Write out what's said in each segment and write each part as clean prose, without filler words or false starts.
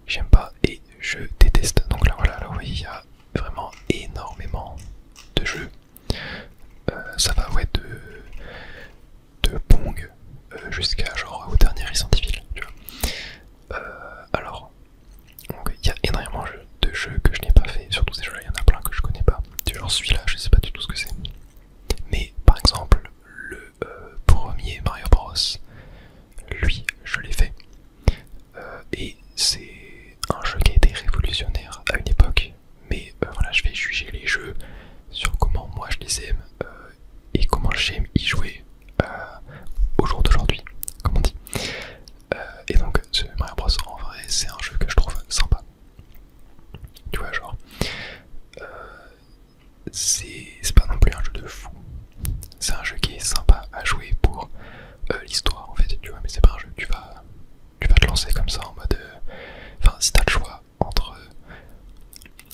j'aime pas et je déteste. Donc là voilà, là vous voyez, il y a vraiment énormément de jeux. Ça va ouais de Pong jusqu'à genre au dernier Resident Evil, tu vois. Alors, il y a énormément de jeux que je n'ai pas fait, surtout ces jeux-là, il y en a plein que je connais pas. Genre celui-là, je sais pas du tout ce que c'est. Mais par exemple, le premier Mario Bros, lui, je l'ai fait. Et c'est un jeu qui a été révolutionnaire à une époque. Mais voilà, je vais juger les jeux sur comment moi je les aime et comment j'aime y jouer au jour d'aujourd'hui, comme on dit. Et donc, ce Mario Bros, en vrai, c'est un jeu que je trouve sympa. Tu vois, genre, c'est pas non plus un jeu de fou. C'est un jeu qui est sympa à jouer pour l'histoire, en fait, tu vois, mais c'est pas un jeu que tu vas te lancer comme ça en mode. Enfin, si t'as le choix entre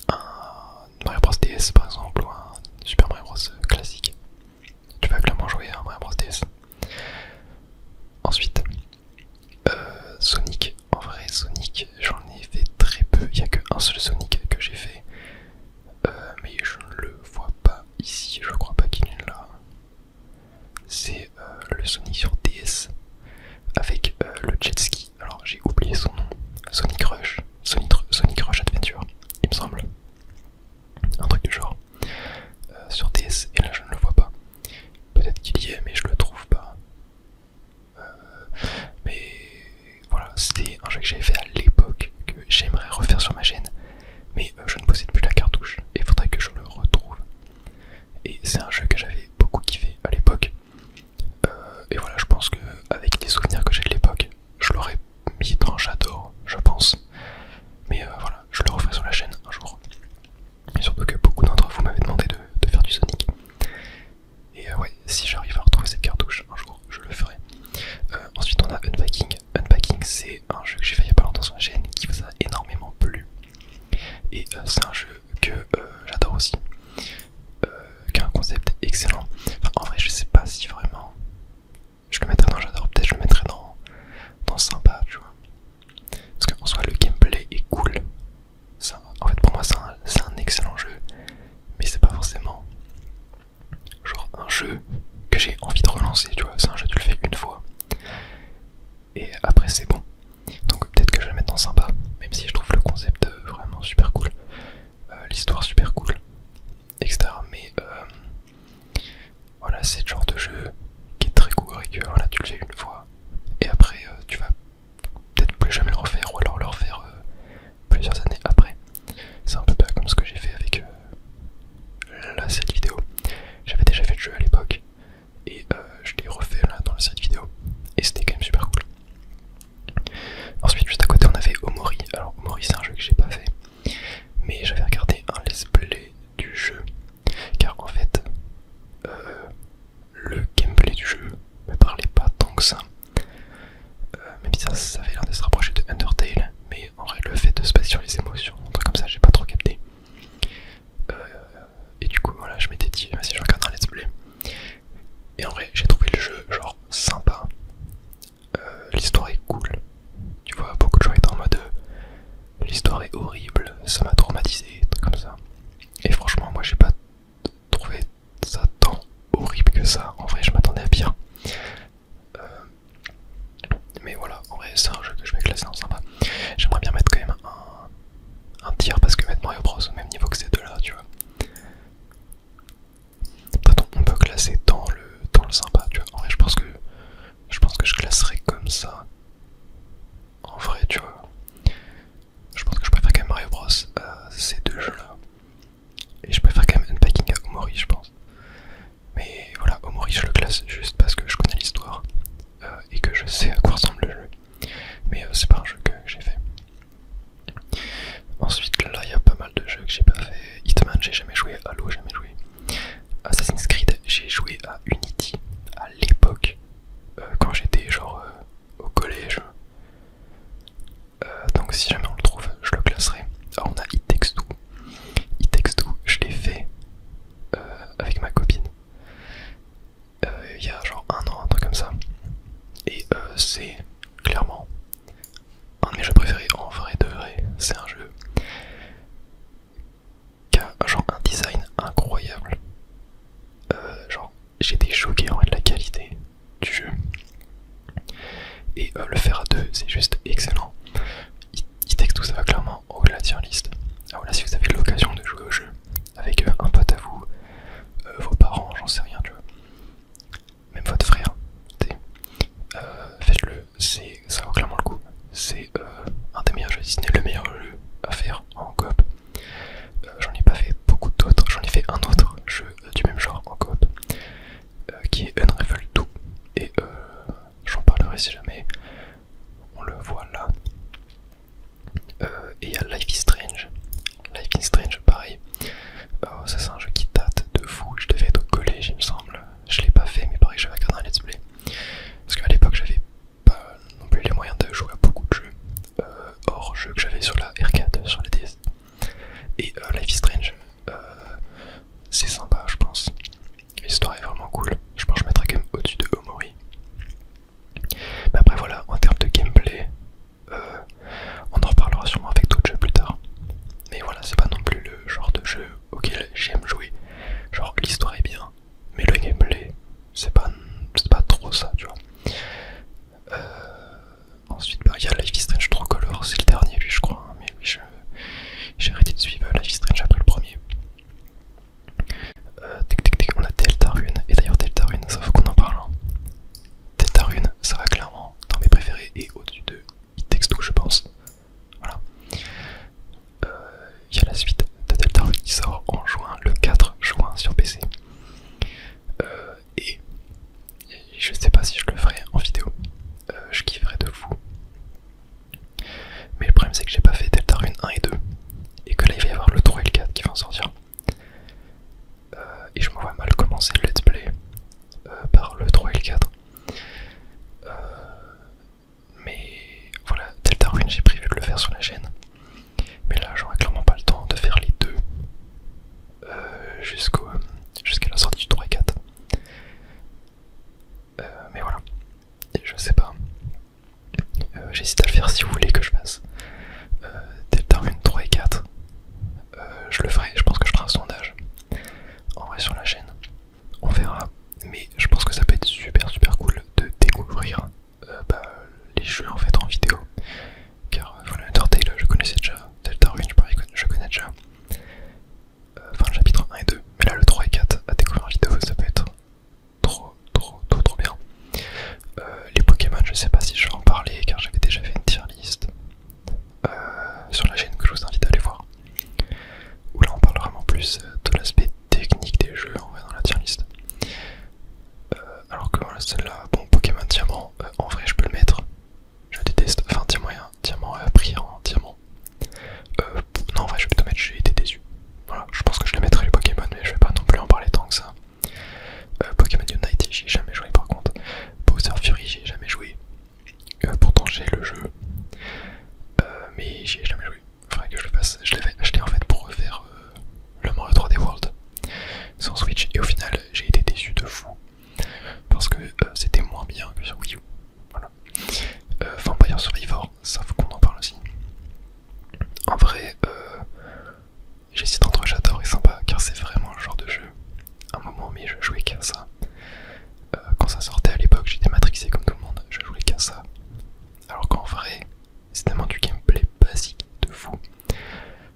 un Mario Bros DS par exemple ou un Super Mario Bros classique, tu vas clairement jouer à un Mario Bros DS. Ensuite, Sonic, en vrai, Sonic, j'en ai fait très peu. Il n'y a qu'un seul Sonic que j'ai fait, mais je ne le vois pas ici, je crois pas qu'il est là. C'est le Sonic sur DS avec le jet ski. Alors j'ai oublié son nom. Sonic Rush, Sonic Rush Adventure, il me semble. Un truc du genre. Sur DS, et là je ne le vois pas. Peut-être qu'il y est, mais je le trouve pas. Mais voilà, c'était un jeu que j'avais fait à l'époque, que j'aimerais refaire sur ma chaîne. Mais je ne possède plus la cartouche, et il faudrait que je le retrouve. Et c'est un jeu que j'avais beaucoup kiffé à l'époque. Et voilà, je pense que avec les souvenirs que j'ai de l'époque, je l'aurais mis dans J'adore, je pense. Mais voilà, je le referai sur la chaîne un jour. Et surtout que beaucoup d'entre vous m'avaient demandé de faire du Sonic. Et ouais, si j'arrive à retrouver cette cartouche un jour, je le ferai. Ensuite on a Unpacking. Unpacking, c'est un jeu que j'ai fait il y a pas longtemps sur la chaîne qui vous a énormément plu. Et c'est un jeu que j'adore aussi. Qui a un concept excellent. Enfin, en vrai, je sais pas si vraiment je le mettrais dans J'adore, peut-être je le mettrais dans Sympa, tu vois. Parce qu'en soi, le gameplay est cool. Ça, en fait, pour moi, c'est un excellent jeu. Mais c'est pas forcément genre un jeu que j'ai envie de relancer, tu vois. C'est un jeu, tu le fais une fois. Et après, c'est bon. Donc peut-être que je vais le mettre dans Sympa. Même si je trouve le concept vraiment super cool. L'histoire super cool. Etc. Mais voilà, c'est le genre de jeu qui est très court et que voilà, tu le fais une fois. Et après, tu vas peut-être plus jamais le refaire ou alors le refaire plusieurs années après. C'est un peu pas comme ce que j'ai fait avec cette vidéo. J'avais déjà fait le jeu à l'époque et je l'ai refait là dans la série vidéo et c'était quand même super cool. Ensuite, juste à côté, on avait Omori. Alors, Omori, c'est un jeu que j'ai pas fait, mais j'avais regardé un let's play du jeu car en fait, le gameplay du jeu me parlait pas tant que ça. Même si ça avait l'air de se rapprocher de Undertale, mais en vrai le fait de se baser sur les émotions, un truc comme ça, j'ai pas trop capté. Et du coup voilà, je m'étais dit, vas-y je regarde un let's play. Et en vrai j'ai trouvé le jeu genre sympa. L'histoire est cool. Tu vois, beaucoup de gens étaient en mode l'histoire est horrible, ça m'a traumatisé, truc comme ça. Et franchement moi j'ai pas trouvé ça tant horrible que ça. En vrai je m'attendais à pire. Mais voilà, en vrai c'est un jeu que je vais classer en sympa. J'aimerais bien mettre quand même un tir parce que mettre Mario Bros au même niveau que ces deux-là, tu vois. Peut-être on peut classer dans le sympa, tu vois. En vrai je pense que je classerais comme ça. En vrai, tu vois. Je pense que je préfère quand même Mario Bros à ces deux jeux-là. Et je préfère quand même Unpacking à Omori, je pense. Mais voilà, Omori je le classe juste parce que je connais l'histoire et que je sais à quoi ressemble le jeu. Mais c'est pas un jeu que j'ai fait. Ensuite là il y a pas mal de jeux que j'ai pas fait. Hitman j'ai jamais joué, Halo j'ai jamais joué. Assassin's Creed j'ai joué à Unity à l'époque quand j'étais genre au collège. Donc si jamais on le trouve je le classerai. Alors on a It Takes Two. It Takes Two je l'ai fait avec ma copine il y a genre un an, un truc comme ça. Et c'est clairement un de mes jeux préférés en vrai de vrai. tout, ça va clairement en haut de la tier list. Alors là, si vous avez l'occasion de jouer au jeu avec un pote à vous, vos parents, j'en sais rien, tu vois, même votre frère, faites-le, ça vaut clairement le coup. C'est un des meilleurs jeux Disney, le meilleur jeu à faire en coop. J'en ai pas fait beaucoup d'autres, j'en ai fait un autre jeu du même genre en coop qui est Unravel 2 et j'en parlerai si jamais on le voit là. Et il y a Life is Strange. Life is Strange, pareil. Ça, c'est un jeu qui date de fou. Je devais être au collège, il me semble. Je l'ai pas fait, mais pareil, j'avais regardé un let's play. Parce qu'à l'époque, j'avais pas non plus les moyens de jouer à beaucoup de jeux hors jeux que j'avais sur la R4, sur la DS. Et Life is Strange, c'est sympa, je pense. L'histoire est vraiment cool. Je pense que je mettrais quand même au-dessus de Omori. Mais après, voilà, en termes de gameplay, on en reparlera sûrement avec d'autres jeux plus tard. Mais voilà, c'est pas non plus le genre de jeu auquel j'aime jouer. Genre, l'histoire est bien, mais le gameplay, c'est pas trop ça, tu vois. Ensuite, bah, il y a Life is Strange True Color, c'est le dernier, lui, je crois. Hein, mais oui, j'ai arrêté de suivre Life is Strange après le premier. On a Deltarune, et d'ailleurs, Deltarune, ça faut qu'on en parle. Hein. Deltarune, ça va clairement dans mes préférés et au-dessus de It Takes Two, je pense. Voilà. Il y a la suite de Deltarune qui sort en juin, le 4 juin sur PC. Et je sais pas si je le ferai en vidéo. Je kifferais de fou. Mais le problème c'est que j'ai pas fait Deltarune 1 et 2. Et que là il va y avoir le 3 et le 4 qui vont sortir. Et je me vois mal commencer le let's play par le 3 et le 4. Mais voilà, Deltarune j'ai prévu de le faire sur la chaîne. Mais là j'aurai clairement pas le temps de faire les deux jusqu'à la sortie du 3 et 4. Mais voilà, je sais pas. J'hésite à le faire si vous voulez que je fasse Deltarune 3 et 4. Je le ferai, je pense que je ferai un sondage en vrai sur la chaîne. On verra, mais je pense que ça peut être super cool de découvrir les jeux en fait en vidéo. Car voilà, Undertale je connaissais déjà, Deltarune je connais déjà. Enfin le chapitre 1 et 2, mais là le 3 et 4 à découvrir en vidéo ça peut être trop bien. Les Pokémon je sais pas si je vais en parler car j'avais déjà fait une tier list sur la chaîne que je vous invite à aller voir. Où là on parle vraiment plus de l'aspect technique des jeux en vrai dans la tier list. Alors que voilà celle-là, bon Pokémon Diamant, en vrai je peux le mettre. Je déteste, enfin diamant brillant, diamant. Non en vrai je vais plutôt mettre j'ai été déçu. Voilà, je pense que je le mettrai les Pokémon mais je vais pas non plus en parler tant que ça. Pokémon Unite j'y ai jamais joué par contre. Bowser Fury j'y ai jamais joué. Pourtant j'ai le jeu. Mais j'y ai jamais joué. Faudrait que je le fasse. Je l'avais acheté en fait pour refaire le Mario 3D World sur Switch et au final j'ai été déçu de fou. Parce que c'était moins bien que sur Wii U. Voilà. Vampire Survivor, ça faut qu'on en parle aussi. En vrai, j'hésite entre j'adore et sympa car c'est vraiment le genre de jeu. À un moment mais je jouais qu'à ça. Quand ça sortait à l'époque j'étais matrixé comme tout le monde, je jouais qu'à ça. Alors qu'en vrai, c'est tellement du gameplay basique de fou.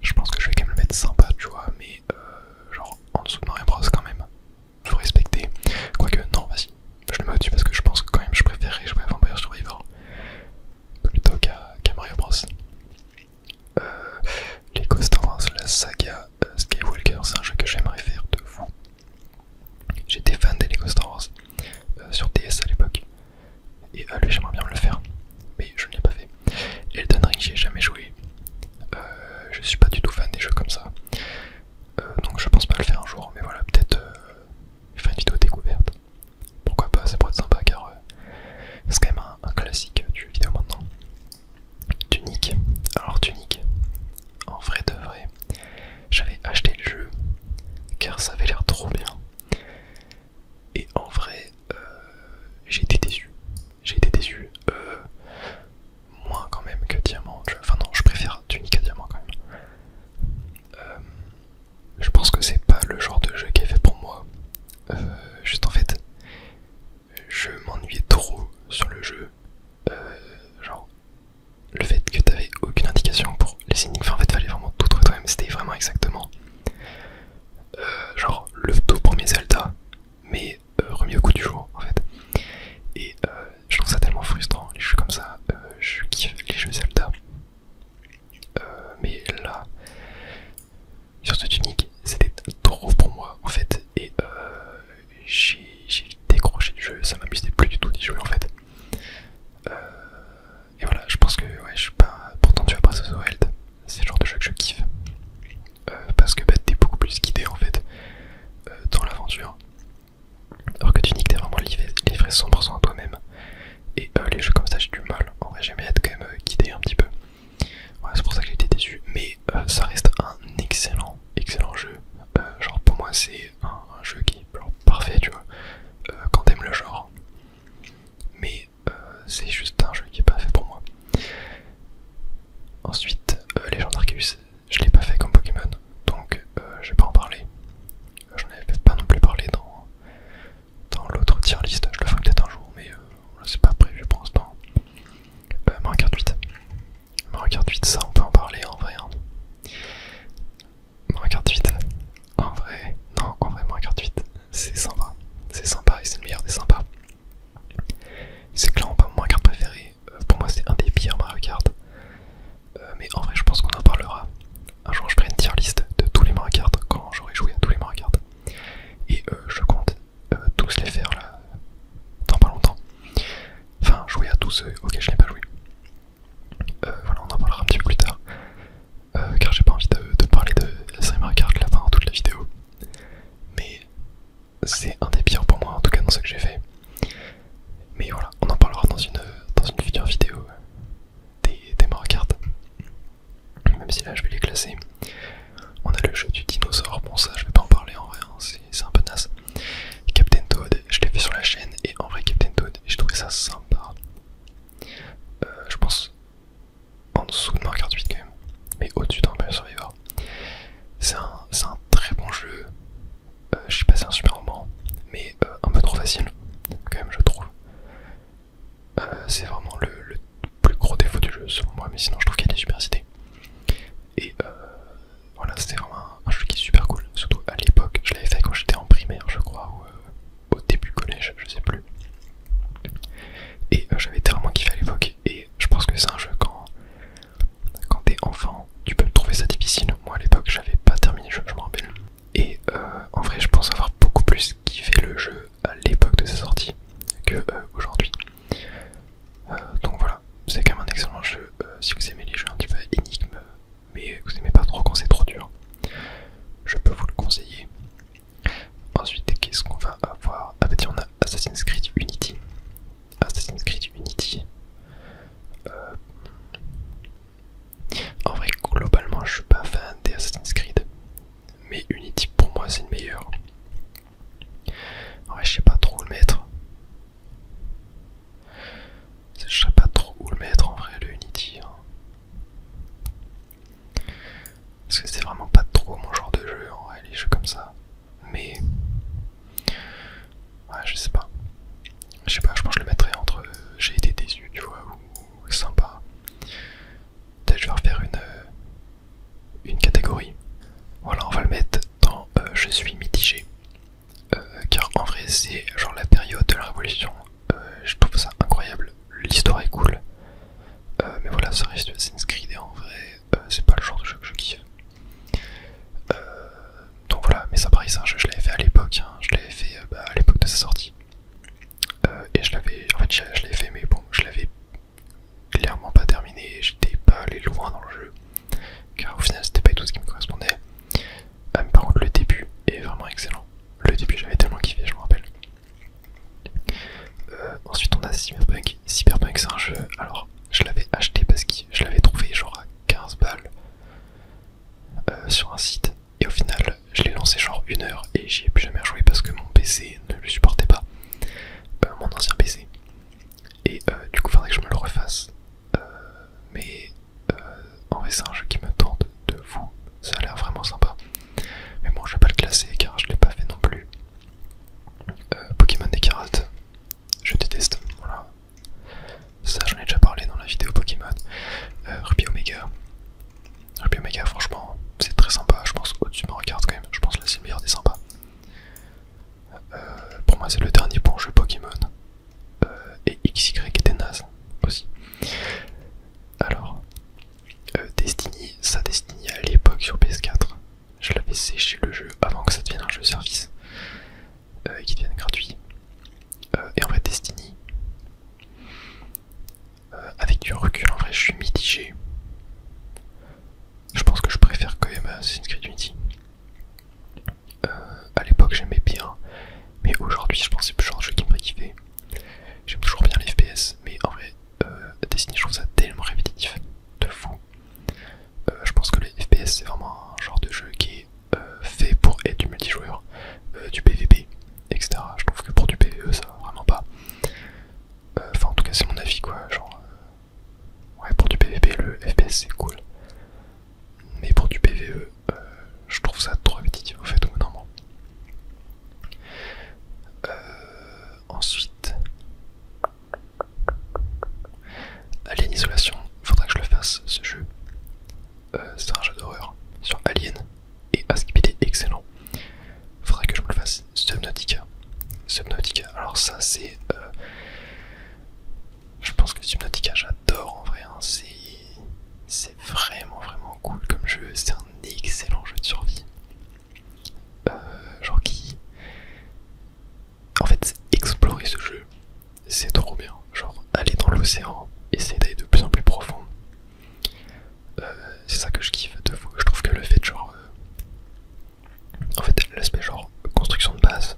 Je pense que je vais quand même le mettre sympa, tu vois, mais genre en dessous de Mario Bros quand même. Faut respecter. Quoique, non, vas-y, je le mets au-dessus parce que je pense que quand même je préférerais jouer à Vampire Survivor plutôt qu'à Mario Bros. Lego Star Wars, la saga Skywalker, c'est un jeu que j'aimerais faire de fou. J'étais fan des Lego Star Wars sur DS à l'époque. Et lui j'aimerais bien me le faire, mais je ne l'ai pas fait. Elden Ring j'y ai jamais joué. Je suis pas du tout fan des jeux comme ça. Donc je pense pas le faire un jour, mais voilà, peut-être faire une vidéo découverte. Pourquoi pas, ça pourrait être sympa car c'est quand même un classique du jeu vidéo maintenant. Tunic. Alors Tunic, en vrai de vrai, j'avais acheté le jeu car ça avait l'air trop bien. Et en vrai, j'ai été déçu. Moins quand même que Diamant. Enfin non, je préfère Tunic à Diamant quand même. c'est un des pires pour moi, en tout cas dans ce que j'ai fait. Mais voilà, on en parlera dans une future vidéo des Mario Kart. Même si là je vais les classer. On a le jeu du dinosaure, bon ça je vais pas en parler en vrai, hein, c'est un peu naze. Captain Toad, je l'ai fait sur la chaîne et en vrai Captain Toad, j'ai trouvé ça sympa. Je pense en dessous de Mario Kart 8 quand même, mais au-dessus d'un Mario Survivor. C'est un très bon jeu. Je suis passé un super moment, mais un peu trop facile, quand même je trouve. C'est vraiment le plus gros défaut du jeu selon moi, mais sinon je trouve qu'il y a des super idées. Et voilà, c'était vraiment un jeu qui est super cool, surtout à l'époque, je l'avais fait quand j'étais en primaire je crois, ou au début collège, je sais plus. Et j'avais tellement kiffé à l'époque, et je pense que c'est un jeu quand t'es enfant, tu peux trouver ça difficile. Moi à l'époque j'avais pas terminé le jeu, je me rappelle. Et en vrai je pense avoir beaucoup plus kiffé le jeu à l'époque de sa sortie que aujourd'hui. Donc voilà, c'est quand même un excellent jeu si vous aimez les jeux un petit peu énigmes, mais vous aimez pas trop quand c'est trop dur. Je peux vous le conseiller. Ensuite, qu'est-ce qu'on va avoir? Ah bah tiens, on a Assassin's Creed Unity. Assassin's Creed Unity. En vrai, globalement, je suis pas fan des Assassin's Creed. Mais Unity, pour moi, c'est le meilleur. En vrai, je sais pas trop où le mettre. Je sais pas trop où le mettre en vrai, le Unity. Hein. Parce que c'est vraiment pas trop mon genre de jeu, en vrai, les jeux comme ça. Mais... ouais, je sais pas. Je sais pas, je pense que je le mettrais entre j'ai été déçu, tu vois, ou sympa. Peut-être je vais refaire une catégorie. Voilà, on va le mettre dans je suis mitigé. Car en vrai, c'est genre la période de la Révolution. Je trouve ça incroyable. L'histoire est cool. Mais voilà, ça reste du Assassin's Creed et en vrai, c'est pas le genre de jeu que je kiffe. Donc voilà, mais ça pareil, c'est un jeu, je l'avais fait à l'époque. Hein. Je l'avais fait à l'époque de sa sortie. Et je l'avais, en fait, je l'avais fait, mais bon, je l'avais clairement pas terminé. J'étais pas allé loin dans le jeu. Car au final, c'était pas tout ce qui me correspondait. Mais par contre, le début est vraiment excellent. Le début, j'avais tellement kiffé, je me rappelle. Ensuite, on a Cyberpunk. Cyberpunk, c'est un jeu. Alors, je l'avais acheté parce que je l'avais trouvé genre à 15 balles sur un site. Et au final, je l'ai lancé genre 1 heure et j'y ai plus jamais rejoué parce que mon PC ne le supportait pas. Mon ancien PC. Et du coup, il faudrait que je me le refasse. Mais en vrai, c'est un jeu qui me tente de fou. Ça a l'air vraiment sympa. Mais bon, je vais pas le classer car je l'ai pas fait non plus. Pokémon des Cartes, je déteste. Voilà. Ça, j'en ai déjà parlé dans la vidéo Pokémon. Ruby Omega. Ruby Omega, franchement, c'est très sympa. Je pense au-dessus de Mario Kart quand même. Je pense là, c'est le meilleur des sympas. Pour moi, c'est le dernier bon jeu Pokémon. Et XY était naze aussi. Alors, Destiny, ça Destiny à l'époque sur PS4. Je l'avais séché le jeu avant que ça devienne un jeu service. Qui devienne gratuit. Et en vrai, Destiny, avec du recul, en vrai, je suis mitigé. Je pense que je préfère quand même Assassin's Creed Unity. À l'époque, j'aimais bien, mais aujourd'hui, je pense que c'est plus le genre de jeu qui me ferait kiffer. J'aime toujours bien les FPS, mais en vrai, Destiny, je trouve ça tellement répétitif, de fou. Je pense que les FPS, c'est vraiment un genre de jeu qui est fait pour être du multijoueur, du PvP, etc. Je trouve que pour du PvE, ça va vraiment pas. Enfin, en tout cas, c'est mon avis, quoi. Genre, ouais, pour du PvP, le FPS, c'est cool. Mais pour du PvE, je trouve ça trop répétitif, en fait, au bout d'un moment. Ensuite, Alien Isolation, faudrait que je le fasse, ce jeu. C'est un jeu d'horreur sur Alien, et à ce qu'il est excellent. Faudrait que je me le fasse. Subnautica. Subnautica, alors ça c'est... je pense que Subnautica j'adore en vrai, hein. C'est vraiment cool comme jeu, c'est un excellent jeu de survie. Genre qui... En fait, explorer ce jeu, c'est trop bien. Genre aller dans l'océan, essayer d'aller de plus en plus profond. C'est ça que je kiffe de fou. Je trouve que le fait genre... en fait l'aspect genre construction de base,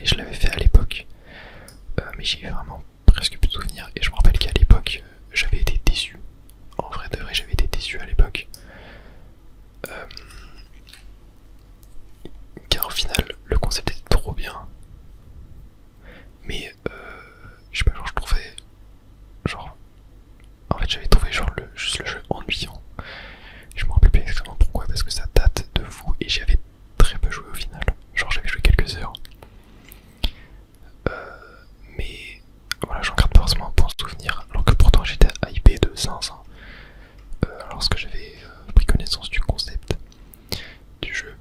je l'avais fait à l'époque, mais j'ai vraiment presque plus de souvenirs. Et je me rappelle qu'à l'époque, j'avais été déçu. En vrai de vrai, j'avais été déçu à l'époque. Car au final, le concept était trop bien. Mais je sais pas, genre je trouvais. Genre. En fait, j'avais trouvé genre juste le jeu ennuyant. Je me rappelle plus exactement pourquoi, parce que ça date de fou et j'y avais très peu joué au final. Genre j'avais joué quelques heures. Mais voilà, j'en garde pas forcément un bon souvenir, alors que pourtant j'étais hypé de 500 lorsque j'avais pris connaissance du concept du jeu.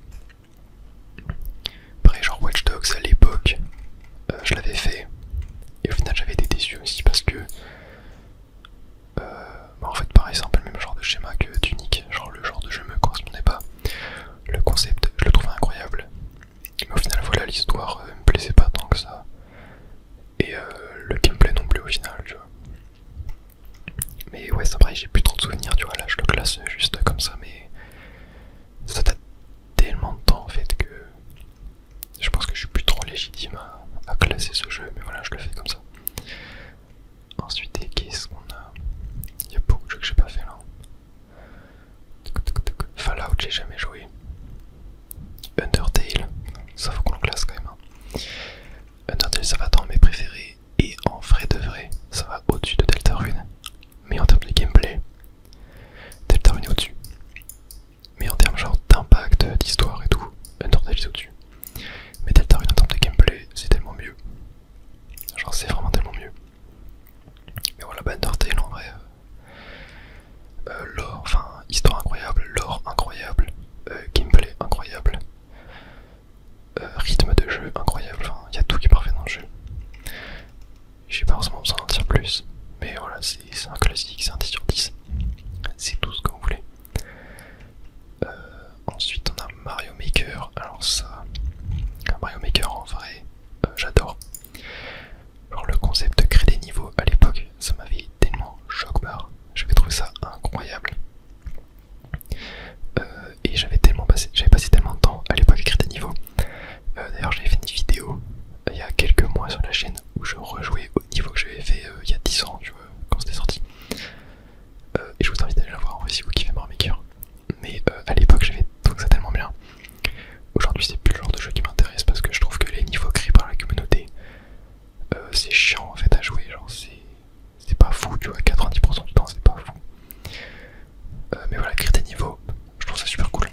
Pareil, genre Watch Dogs à l'époque, je l'avais fait et au final j'avais été déçu aussi parce que en fait pareil, c'est un peu le même genre de schéma que Tunic, genre le genre de jeu me correspondait pas. Le concept, je le trouvais incroyable, mais au final voilà, l'histoire me plaisait pas tant que ça. Et le gameplay non plus au final, tu vois. Mais ouais, c'est vrai, j'ai plus trop de souvenirs, tu vois, là je le classe juste comme ça, mais ça date tellement de temps en fait que je pense que je suis plus trop légitime à classer ce jeu, mais voilà, je le fais comme ça. Ensuite, qu'est-ce qu'on a? Il y a beaucoup de jeux que j'ai pas fait là. Fallout, j'ai jamais joué. Undertale, ça faut qu'on le classe quand même. Hein. Undertale, ça va dans mes préférés, et en vrai de vrai, ça va au-dessus de Deltarune. Mais en termes de gameplay, Deltarune est au-dessus. Mais en termes genre d'impact, d'histoire et tout, Undertale est au-dessus. Mais Deltarune en termes de gameplay, c'est tellement mieux. Genre c'est vraiment tellement mieux. Mais voilà, bah Undertale en vrai, lore, enfin histoire incroyable, lore incroyable, gameplay incroyable, rythme de jeu incroyable, enfin il y a tout qui est parfait dans le jeu. J'ai pas forcément besoin d'en dire plus, mais voilà, c'est un classique, c'est un 10 sur 10. C'est tout ce que vous voulez. Ensuite on a Mario Maker, alors ça, Mario Maker en vrai, j'adore. Genre le concept de créer des niveaux à l'époque, ça m'avait tellement choc-barre, j'avais trouvé ça incroyable. Et j'avais passé tellement de temps à l'époque à créer des niveaux. D'ailleurs j'avais fait une vidéo il y a quelques mois sur la chaîne où je rejouais au niveau que j'avais fait il y a 10 ans, tu vois, quand c'était sorti. Et je vous invite à aller la voir en vrai si vous kiffez Mario Maker. Mais à l'époque j'avais trouvé ça tellement bien. Aujourd'hui c'est plus le genre de jeu qui m'intéresse parce que je trouve que les niveaux créés par la communauté, c'est chiant en fait à jouer, genre c'est pas fou, tu vois, 90% du temps c'est pas fou. Mais voilà, créer des niveaux, je trouve ça super cool.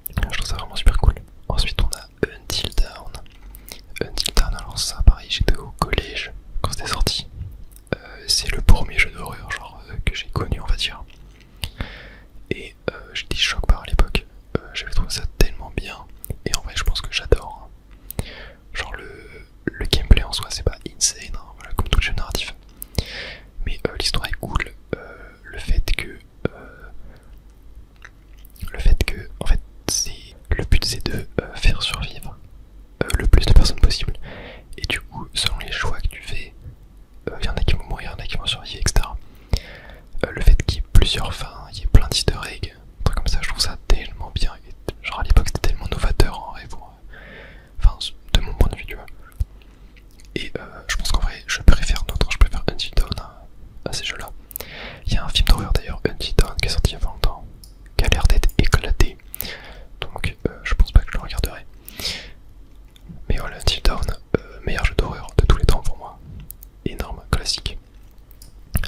Je trouve ça vraiment super cool. Ensuite on a Until Dawn. Until Dawn, alors ça pareil, j'étais au collège quand c'était sorti. C'est le premier jeu d'horreur genre que j'ai connu on va dire. Et j'étais choqué par à l'époque. J'avais trouvé ça tellement bien. Et en vrai je pense que j'adore. Genre le gameplay en soi c'est pas insane, hein, voilà, comme tout jeu narratif. Mais l'histoire est cool. En fait le but c'est de faire survivre le plus de personnes possible. Et du coup selon les choix que tu fais, il y en a qui vont mourir, il y en a qui vont survivre, etc. Le fait qu'il y ait plusieurs fins, il y ait plein d'easter eggs, un truc comme ça, je trouve ça tellement bien. Et, genre à l'époque c'était tellement novateur en vrai enfin de mon point de vue, tu vois. Et je pense qu'en vrai je préfère Until Dawn à ces jeux là. Il y a un film d'horreur d'ailleurs, Until Dawn, qui est sorti il y a pas longtemps, qui a l'air d'être éclaté. Donc je pense pas que je le regarderai. Mais voilà, Until Dawn, meilleur jeu d'horreur de tous les temps pour moi. Énorme, classique.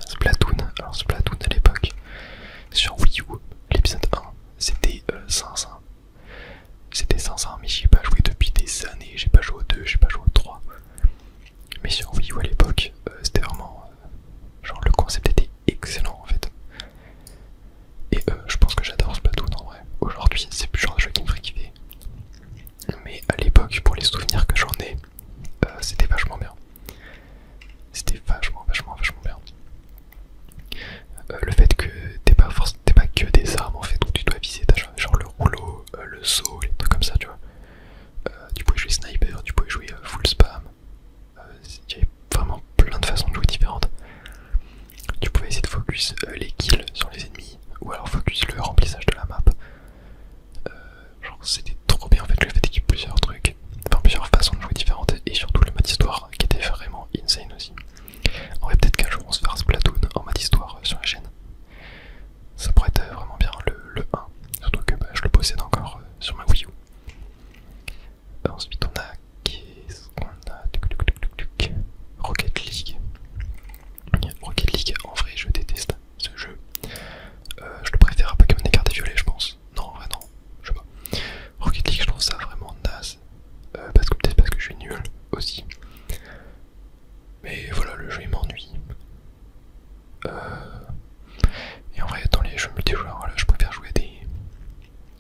Splatoon, alors Splatoon à l'époque, sur Wii U, l'épisode 1, c'était 500. C'était 500, mais j'y ai pas joué depuis des années, j'ai pas joué au 2, j'ai pas joué au 3. Mais sur Wii U à l'époque, c'était vraiment... genre le concept était excellent en fait. Et je pense que j'adore Splatoon en vrai. Aujourd'hui c'est plus le genre de jeu qui me ferait kiffer. Mais à l'époque, pour les souvenirs que j'en ai, suis nul aussi. Mais voilà, le jeu il m'ennuie. Et en vrai, dans les jeux multijoueurs, voilà, je préfère jouer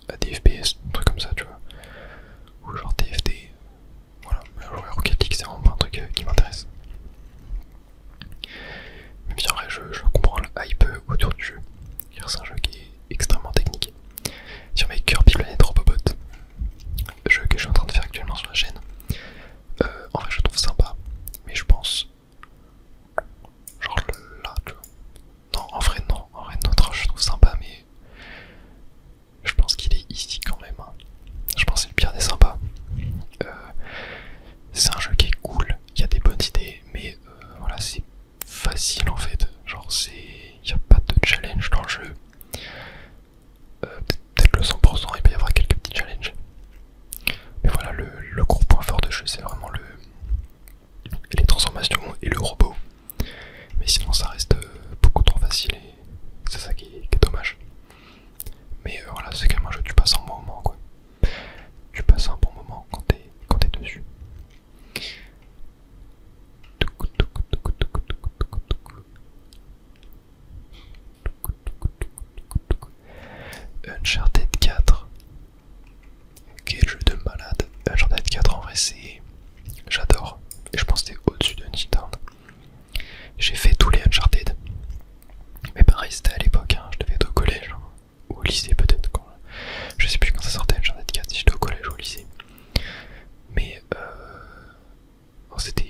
à des FPS, un truc comme ça, tu vois. Ou genre TFT. Voilà, jouer à Rocket League, c'est vraiment un truc qui m'intéresse. Même si en vrai, je comprends le hype autour du jeu, car c'est un jeu qui est extrêmement technique. Sur mes Kirby Planet Robobot, jeu que je suis en train de faire actuellement sur la chaîne, en vrai, je le trouve sympa, mais je pense. Genre là, tu vois. Non, en vrai, non. En vrai, notre je trouve sympa, mais je pense qu'il est ici quand même. Hein. Je pense que c'est le pire des sympas. C'est un jeu qui est cool, il y a des bonnes idées, mais voilà, c'est facile en fait. Genre, il n'y a pas de challenge dans le jeu. Peut-être le 100%, il peut y avoir quelques petits challenges. Mais voilà, le gros point fort de jeu, c'est vraiment les transformations et le robot. Mais sinon, ça reste beaucoup trop facile et c'est ça qui est dommage. Mais voilà, c'est quand même un jeu, tu passes un bon moment quoi. Tu passes un bon moment quand t'es dessus. Uncharted 4. Quel jeu de malade. Uncharted 4 en vrai c'est... J'adore. Et je pense que c'était au-dessus de Until. J'ai fait tous les Uncharted. Mais pareil c'était à l'époque, hein. Je devais être au collège. Hein. Ou au lycée peut-être. Je sais plus quand ça sortait Uncharted 4, si j'étais au collège ou au lycée. Mais c'était...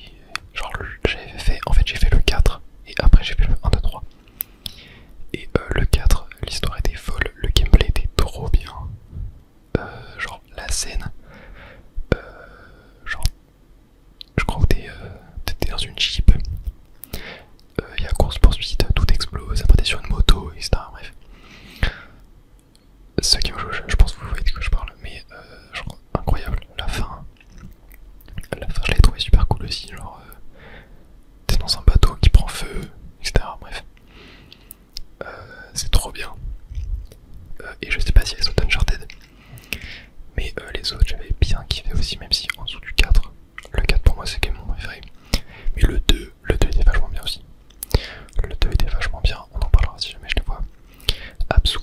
Genre j'avais fait... En fait j'ai fait le 4. Et après j'ai fait le 1, 2, 3. Et le 4, l'histoire était folle. Le gameplay était trop bien. Genre la scène, genre je crois que t'es dans une jeep, il y a course poursuite, tout explose, après t'es sur une moto, etc. Bref, ceux qui ont joué, je pense que vous voyez de quoi je parle, mais genre incroyable, la fin je l'ai trouvé super cool aussi, genre t'es dans un bateau qui prend feu, etc. Bref, c'est trop bien. Et je sais pas si les autres Uncharted, mais les autres j'avais bien kiffé aussi, même si en dessous du 4, le 4 pour moi c'est quand même mon préféré. Mais le 2 était vachement bien aussi. Le 2 était vachement bien, on en parlera si jamais je le vois. Absu.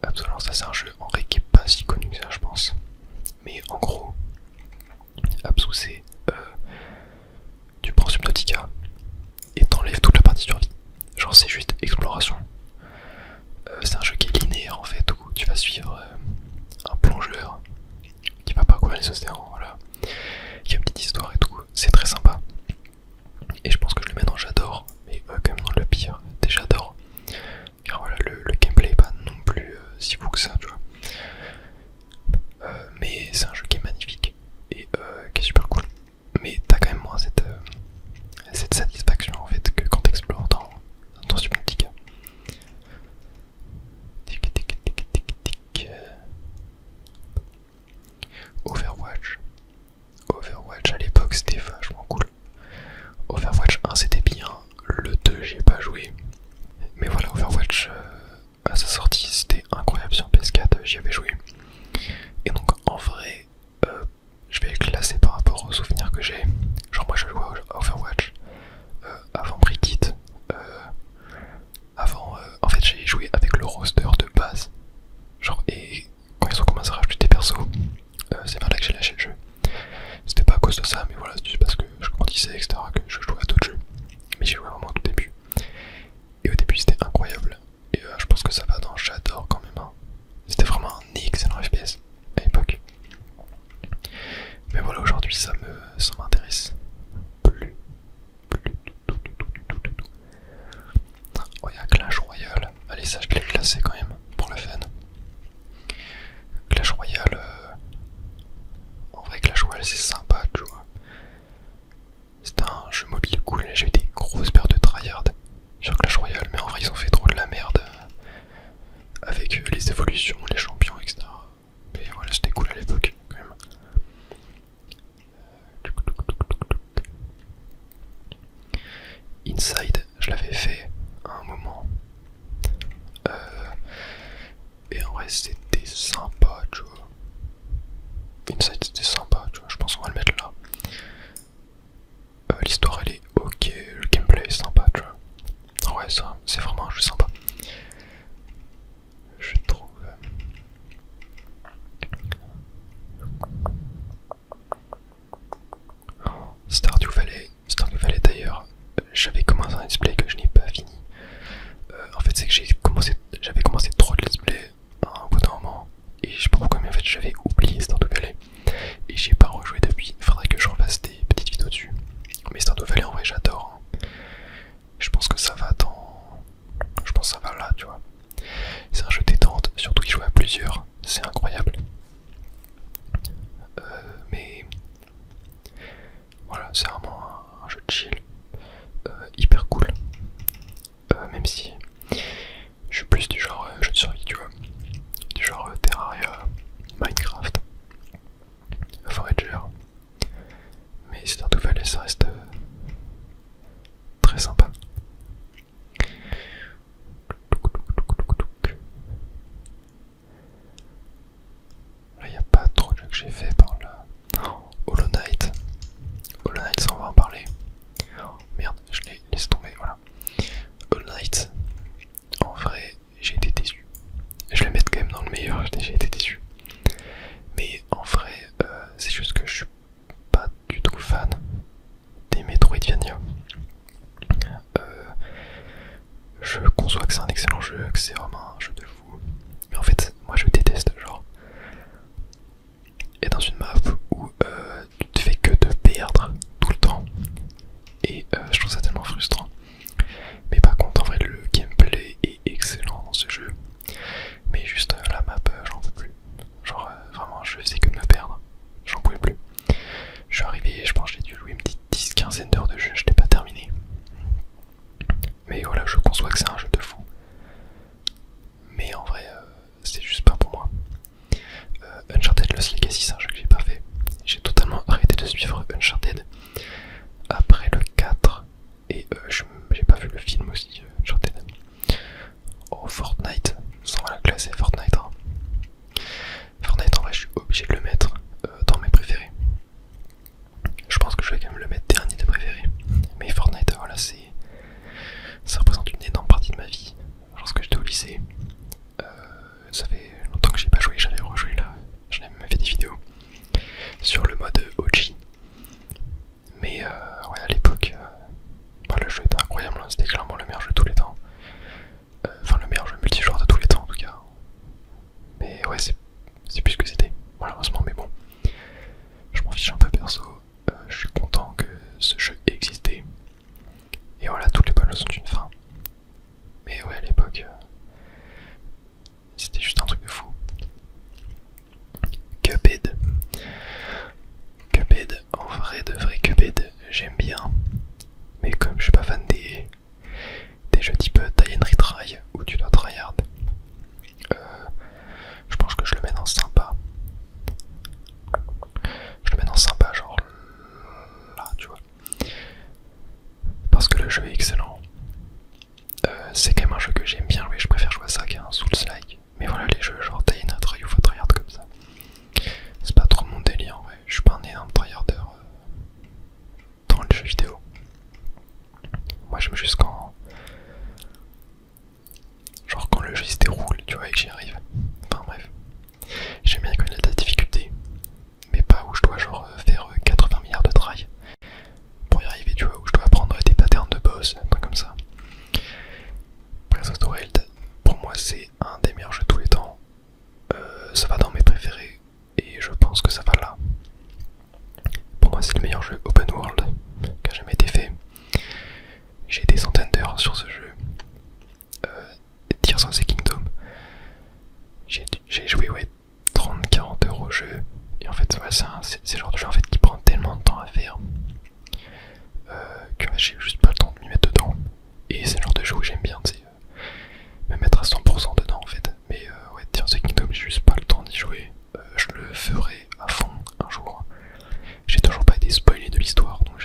Absu, alors ça c'est un jeu en vrai qui est pas si connu que ça je pense. Mais en gros, Absu c'est... tu prends Subnautica et t'enlèves toute la partie survie. Genre c'est juste exploration. C'est un jeu qui est linéaire en fait, où tu vas suivre un plongeur qui va parcourir les océans, voilà. Il y a une petite histoire et tout, c'est très sympa. Et je pense que je le mets dans j'adore, mais quand même dans le pire des j'adore. Car voilà, le gameplay est pas non plus si fou que ça, tu vois. Mais c'est un jeu qui est magnifique et qui est super cool. Mais t'as quand même moins cette satisfaction en fait que quand t'explores dans Subnautica. Tic tic tic tic tic. Overwatch à l'époque c'était vachement cool. Overwatch 1 c'était bien, le 2 j'y ai pas joué. Mais voilà, Overwatch à sa sortie c'était incroyable sur PS4, j'y avais joué. Et donc en vrai, je vais le classer par rapport aux souvenirs que j'ai. Genre moi je jouais à Overwatch avant Brigitte, avant... en fait j'ai joué avec le roster de base. Genre et quand ils ont commencé à rajouter des persos, c'est vers là que j'ai lâché le jeu. C'était pas à cause de ça, mais voilà, c'est juste parce que je grandissais, etc. que je jouais à d'autres jeux. Mais j'ai joué vraiment au tout début. Et au début c'était incroyable. Et je pense que ça va dans j'adore quand même. Hein. C'était vraiment un excellent FPS à l'époque. Mais voilà, aujourd'hui ça m'intéresse plus. Oh, il y a Clash Royale. Allez, ça je l'ai classé quand même pour le fun. Clash Royale. En vrai, Clash Royale c'est sympa, tu vois. C'est un voilà, c'est vraiment un jeu de chill, hyper cool. Même si je suis plus du genre jeu de survie, tu vois. Du genre Terraria, Minecraft, Forager. Mais Stardew Valley, ça reste très sympa. Là, il n'y a pas trop de jeux que j'ai fait par là. Hollow Knight. Hollow Knight, ça on va en parler. Oh, merde, je l'ai laissé tomber, voilà. Hollow Knight, en vrai, j'ai été déçu. Je vais le mettre quand même dans le meilleur, j'ai été déçu. Mais en vrai, c'est juste que je suis pas du tout fan des Metroidvania. Je conçois que c'est un excellent jeu, que c'est vraiment un jeu de fou. Mais en fait, moi je déteste genre être dans une map où tu te fais que de perdre tout le temps. Et je trouve ça tellement frustrant. Mais par contre, en vrai, le gameplay est excellent dans ce jeu. Mais juste la map, j'en peux plus. Genre vraiment, je faisais que de me perdre. J'en pouvais plus. Je suis arrivé, je pense que j'ai dû jouer une petite 10-15 d'heures de jeu, je l'ai pas terminé. Mais voilà, je conçois que c'est un jeu de fou. Mais en vrai, c'est juste pas pour moi. Uncharted Lost Legacy, c'est un jeu que j'ai pas fait. J'ai totalement arrêté de suivre Uncharted après le 4. Et j'ai pas vu le film aussi, Uncharted. Oh, Fortnite, sans la classer Fortnite. Hein. Fortnite, en vrai, je suis obligé de le mettre dans mes préférés. Je pense que je vais quand même le mettre dernier des préférés. Mais Fortnite, voilà, ça représente une énorme partie de ma vie. Lorsque j'étais au lycée, ça fait longtemps que j'ai pas joué, j'avais rejoué là, j'en ai même fait des vidéos sur le mode OG. Mais ouais, à l'époque, le jeu était incroyable, hein, c'était clairement le meilleur jeu de tous les temps. Enfin, le meilleur jeu multijoueur de tous les temps en tout cas. Mais ouais, c'est plus ce que c'était, malheureusement, mais bon. Je m'en fiche un peu perso, je suis content que ce jeu existait. Et voilà, toutes les bonnes choses ont une fin. Mais ouais, à l'époque, c'était juste un truc de fou. Cuphead. Cuphead, en vrai de vrai Cuphead, j'aime bien. Mais comme je suis pas fan des jeux type Die and Retry où tu dois tryhard, je pense que je le mets dans sympa. Je le mets dans sympa, genre là, tu vois. Parce que le jeu est excellent. C'est quand même un jeu que j'aime bien jouer, je préfère jouer à ça qu'à un Souls-like. Mais voilà, les jeux genre Die and Retry ou faut tryhard comme ça, c'est pas trop mon délire en vrai. Je suis pas un énorme tryharder dans le jeu vidéo. Moi j'aime juste quand le jeu se déroule, tu vois, et que j'y arrive. Enfin bref. J'aime bien connaître la difficulté, mais pas où je dois genre faire 80 milliards de try pour y arriver, tu vois, où je dois apprendre des patterns de boss, un truc comme ça. Breath of the Wild, pour moi c'est un des meilleurs jeux de tous les temps. Ça va dans mes préférés, et je pense que ça va là. Pour moi c'est le meilleur jeu open world qui a jamais été fait. J'ai des centaines d'heures sur ce jeu. Tears of the Kingdom, j'ai joué 30-40 heures au jeu. Et en fait ouais, c'est le genre de jeu en fait, qui prend tellement de temps à faire que j'ai juste pas le temps de m'y mettre dedans. Et c'est le genre de jeu où j'aime bien me mettre à 100% dedans en fait. Mais ouais, Tears of the Kingdom, j'ai juste pas le temps d'y jouer. Je le ferai à fond un jour. J'ai toujours pas été spoilé de l'histoire, donc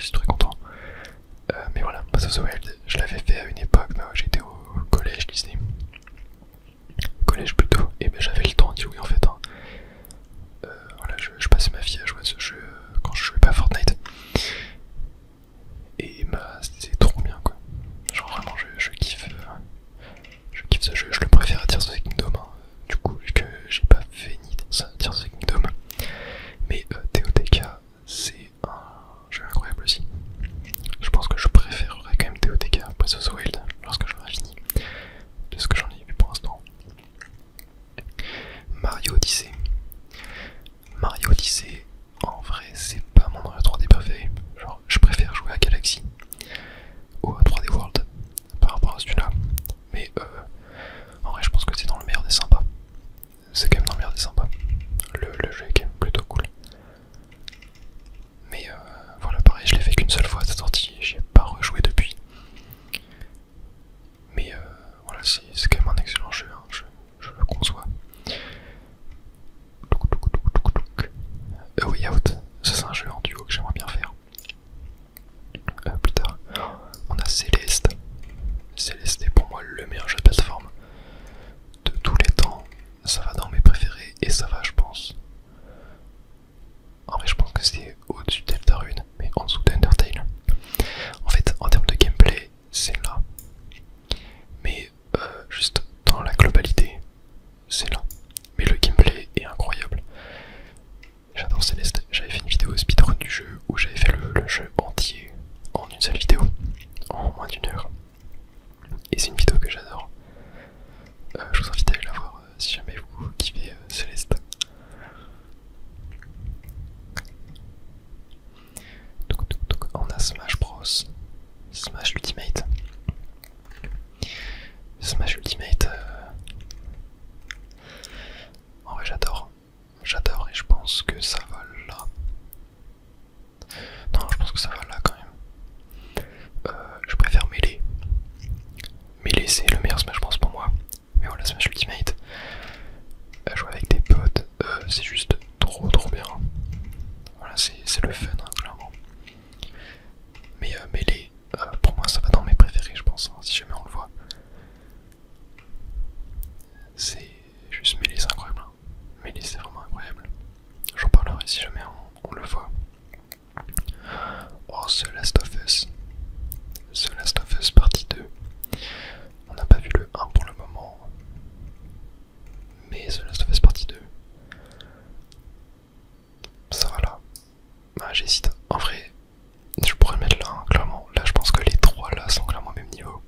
alors The Last of Us. The Last of Us partie 2. On n'a pas vu le 1 pour le moment. Mais The Last of Us partie 2. Ça va là. Bah, j'hésite. En vrai, je pourrais mettre là, hein, clairement. Là, je pense que les trois là sont clairement au même niveau.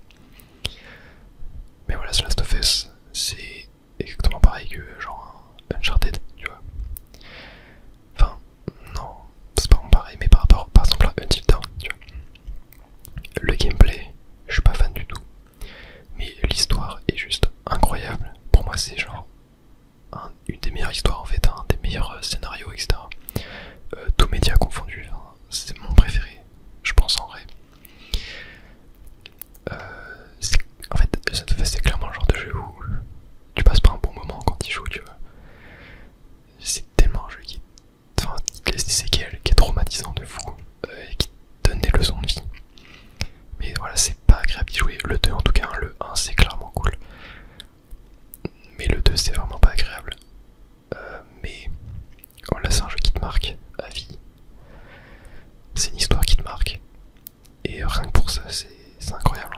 Mais voilà, The Last of Us, c'est exactement pareil que genre un Uncharted, tu vois. Enfin, non, c'est pas vraiment pareil, mais par rapport par exemple à Until Dawn, tu vois. Le gameplay, je suis pas fan du tout. Mais l'histoire est juste incroyable. Pour moi, c'est genre une des meilleures histoires en fait, un des meilleurs scénarios, etc. Tous médias confondus, hein, c'est mon préféré, je pense en vrai. En fait, c'est clairement le genre de jeu où tu passes pas un bon moment quand tu joues, tu vois. C'est tellement un jeu qui te laisse des séquelles, qui est traumatisant de fou, et qui te donne des leçons de vie. Mais voilà, c'est pas agréable d'y jouer. Le 2 en tout cas, hein, le 1 c'est clairement cool. Mais le 2 c'est vraiment pas agréable. Mais oh là, c'est un jeu qui te marque à vie. C'est une histoire qui te marque. Et rien que pour ça, c'est incroyable.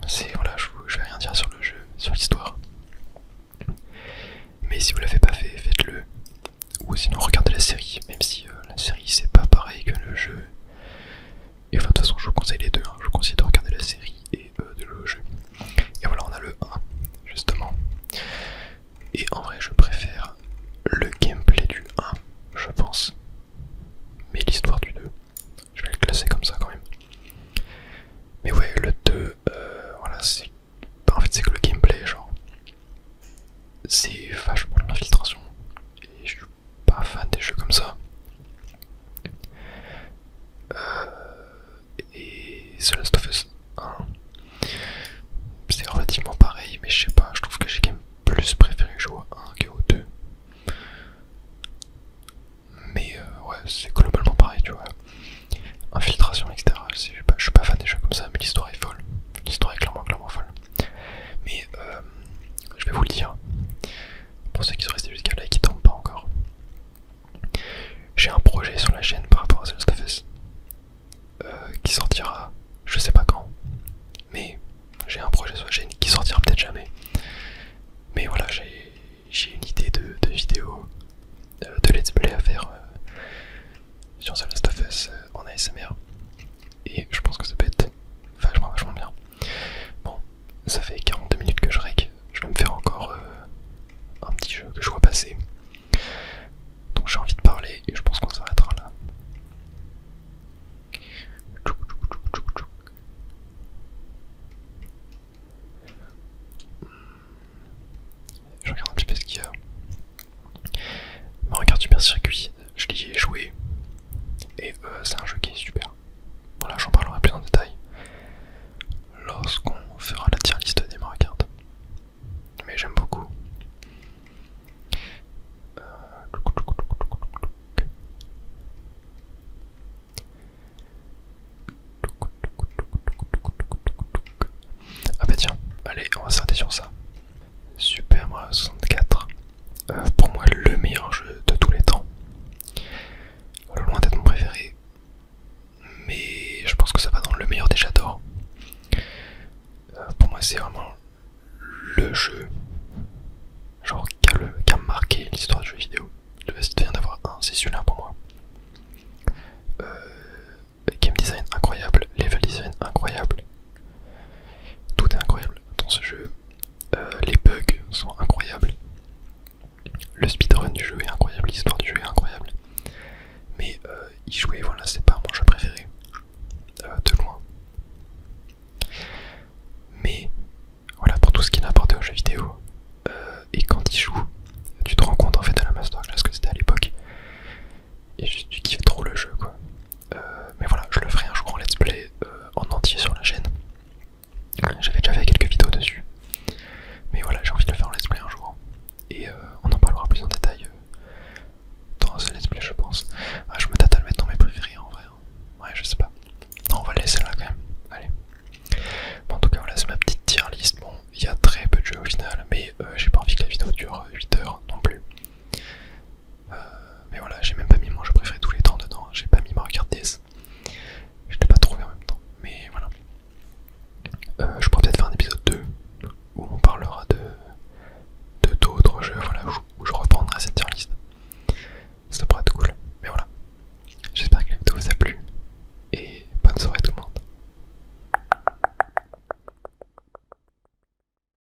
C'est voilà, je vais rien dire sur le jeu, sur l'histoire. Mais si vous l'avez pas fait, faites-le. Ou sinon regardez la série, même si la série c'est pas pareil que le jeu. Et enfin de toute façon je vous conseille les deux, hein. Je vous conseille de regarder la série et de jouer au jeu. Et voilà, on a le 1 justement. Et en vrai je préfère le gameplay du 1, je pense. Mais l'histoire du 2, je vais le classer comme ça quand même. Mais ouais, le 2, voilà, c'est... En fait c'est que le gameplay, genre... C'est vachement de l'infiltration. Et je suis pas fan des jeux comme ça. Et The Last of Us 1, c'est relativement pareil, mais je sais pas, je trouve que j'ai quand même plus préféré jouer au 1 qu'au 2. Mais ouais, c'est globalement pareil, tu vois. Infiltration, etc. Je suis pas fan des jeux comme ça, mais l'histoire est folle. L'histoire est clairement folle. Mais je vais vous le dire, pour ceux qui sont restés jusqu'à là et qui tombent pas encore, j'ai un projet sur la chaîne par rapport à The Last of Us qui sortira, je sais pas quand, mais j'ai un projet sur la chaîne qui sortira peut-être jamais. Mais voilà, j'ai une idée de vidéo, de let's play à faire sur The Last of Us en ASMR. Et je pense que ça peut être vachement bien. Bon, ça fait 42 minutes que je rec. Je vais me faire encore un petit jeu que je vois passer. Donc j'ai envie de parler et je pense qu'on s'arrêtera là. Je regarde un petit peu ce qu'il y a. Regarde Super Circuit, je l'y ai joué. Et c'est un jeu qui est super. Voilà, j'en parlerai plus en détail lorsqu'on fera la tier list des Mario Kart. Mais j'aime beaucoup. Ah bah tiens, allez, on va s'arrêter sur ça. Super Mario 64. Pour moi, le meilleur jeu de tous les temps. Loin d'être mon préféré. Mais je pense que ça va dans le meilleur des j'adore. Pour moi, c'est vraiment le jeu genre qui a marqué l'histoire du jeu vidéo. Le reste vient d'avoir un, c'est celui-là pour moi. Game design incroyable, level design incroyable. Tout est incroyable dans ce jeu. Les bugs sont incroyables. Le speedrun du jeu est incroyable, l'histoire du jeu est incroyable. Mais y jouer, voilà, c'est pas mon jeu